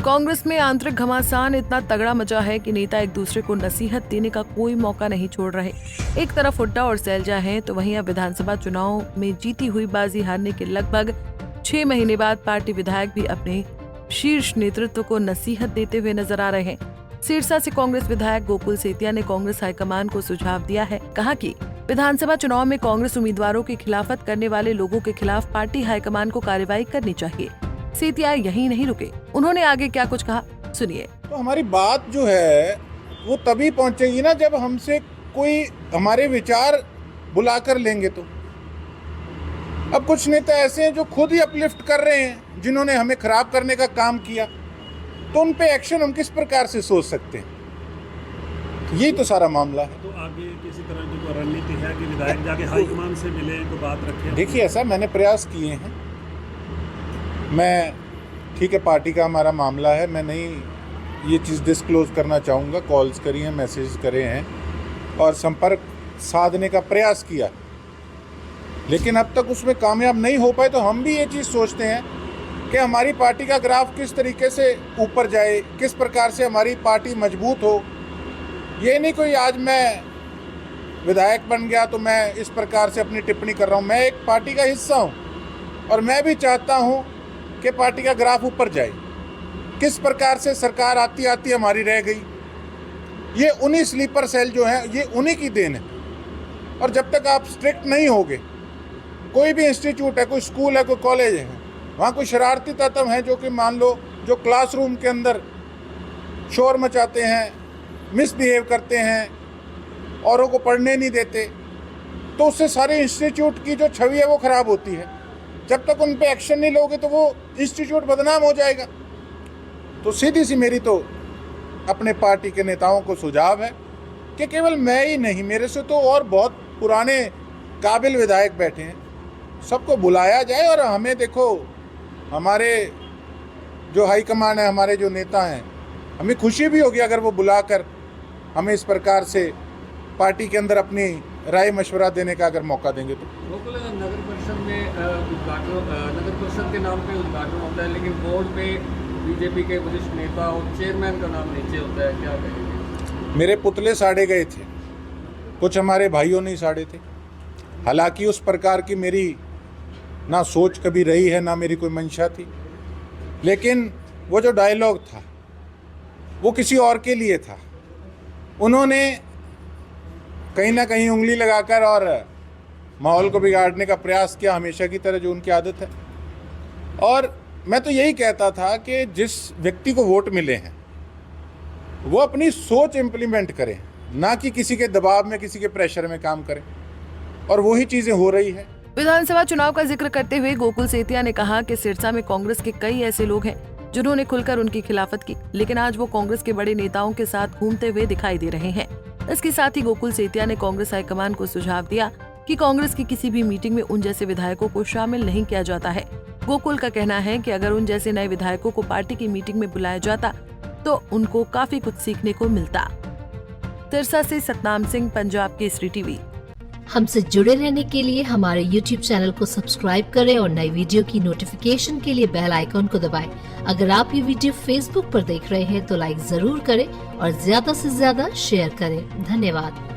कांग्रेस में आंतरिक घमासान इतना तगड़ा मचा है कि नेता एक दूसरे को नसीहत देने का कोई मौका नहीं छोड़ रहे। एक तरफ हुड्डा और सैलजा हैं, तो वहीं अब विधानसभा चुनाव में जीती हुई बाजी हारने के लगभग 6 महीने बाद पार्टी विधायक भी अपने शीर्ष नेतृत्व को नसीहत देते हुए नजर आ रहे हैं। सिरसा से कांग्रेस विधायक गोकुल सेतिया ने कांग्रेस हाईकमान को सुझाव दिया है। कहा कि विधानसभा चुनाव में कांग्रेस उम्मीदवारों की खिलाफत करने वाले लोगों के खिलाफ पार्टी हाईकमान को कार्रवाई करनी चाहिए। सेतिया यहीं नहीं रुके, उन्होंने आगे क्या कुछ कहा, सुनिए। तो हमारी बात जो है वो तभी पहुंचेगी ना जब हमसे कोई हमारे विचार बुलाकर लेंगे। तो अब कुछ नेता ऐसे हैं जो खुद ही अपलिफ्ट कर रहे हैं, जिन्होंने हमें खराब करने का काम किया, तो उन पे एक्शन हम किस प्रकार से सोच सकते हैं? यही तो सारा मामला है। तो आगे किसी तरह की कोई रणनीति है कि विधायक जाके हाईकमान से मिले, को बात रखें? देखिए, ऐसा मैंने प्रयास किए हैं। मैं ठीक है, पार्टी का हमारा मामला है, मैं नहीं ये चीज़ डिस्क्लोज करना चाहूँगा। कॉल्स करी हैं, मैसेज करे हैं और संपर्क साधने का प्रयास किया, लेकिन अब तक उसमें कामयाब नहीं हो पाए। तो हम भी ये चीज़ सोचते हैं कि हमारी पार्टी का ग्राफ किस तरीके से ऊपर जाए, किस प्रकार से हमारी पार्टी मजबूत हो। ये नहीं कोई आज मैं विधायक बन गया तो मैं इस प्रकार से अपनी टिप्पणी कर रहा हूँ। मैं एक पार्टी का हिस्सा हूँ और मैं भी चाहता हूँ कि पार्टी का ग्राफ ऊपर जाए। किस प्रकार से सरकार आती आती हमारी रह गई, ये उन्हीं स्लीपर सेल जो हैं, ये उन्हीं की देन है। और जब तक आप स्ट्रिक्ट नहीं होगे, कोई भी इंस्टीट्यूट है, कोई स्कूल है, कोई कॉलेज है, वहाँ कोई शरारती तत्व हैं जो कि मान लो जो क्लासरूम के अंदर शोर मचाते हैं, मिसबिहेव करते हैं, औरों को पढ़ने नहीं देते, तो उससे सारे इंस्टीट्यूट की जो छवि है वो खराब होती है। जब तक उन पे एक्शन नहीं लोगे तो वो इंस्टीट्यूट बदनाम हो जाएगा। तो सीधी सी मेरी तो अपने पार्टी के नेताओं को सुझाव है कि केवल मैं ही नहीं, मेरे से तो और बहुत पुराने काबिल विधायक बैठे हैं, सबको बुलाया जाए। और हमें देखो, हमारे जो हाईकमान है, हमारे जो नेता हैं, हमें खुशी भी होगी अगर वो बुलाकर हमें इस प्रकार से पार्टी के अंदर अपनी राय मशवरा देने का अगर मौका देंगे। तो नगर परिषद में नगर परिषद के नाम पे उद्घाटन होता है, लेकिन बोर्ड पे बीजेपी के वरिष्ठ नेता और चेयरमैन का नाम नीचे होता है, क्या कहेंगे? मेरे पुतले साड़े गए थे, कुछ हमारे भाइयों ने साड़े थे। हालांकि उस प्रकार की मेरी ना सोच कभी रही है, ना मेरी कोई मंशा थी, लेकिन वो जो डायलॉग था वो किसी और के लिए था। उन्होंने कहीं ना कहीं उंगली लगाकर और माहौल को बिगाड़ने का प्रयास किया, हमेशा की तरह जो उनकी आदत है। और मैं तो यही कहता था कि जिस व्यक्ति को वोट मिले हैं वो अपनी सोच इम्प्लीमेंट करें, ना कि किसी के दबाव में, किसी के प्रेशर में काम करें, और वही चीज़ें हो रही है। विधानसभा चुनाव का जिक्र करते हुए गोकुल सेतिया ने कहा कि सिरसा में कांग्रेस के कई ऐसे लोग हैं जिन्होंने खुलकर उनकी खिलाफत की, लेकिन आज वो कांग्रेस के बड़े नेताओं के साथ घूमते हुए दिखाई दे रहे हैं। इसके साथ ही गोकुल सेतिया ने कांग्रेस हाईकमान को सुझाव दिया कि कांग्रेस की किसी भी मीटिंग में उन जैसे विधायकों को शामिल नहीं किया जाता है। गोकुल का कहना है कि अगर उन जैसे नए विधायकों को पार्टी की मीटिंग में बुलाया जाता तो उनको काफी कुछ सीखने को मिलता। सिरसा से सतनाम सिंह, पंजाब केसरी टीवी। हमसे जुड़े रहने के लिए हमारे YouTube चैनल को सब्सक्राइब करें और नई वीडियो की नोटिफिकेशन के लिए बेल आइकॉन को दबाएं। अगर आप ये वीडियो Facebook पर देख रहे हैं तो लाइक जरूर करें और ज्यादा से ज्यादा शेयर करें। धन्यवाद।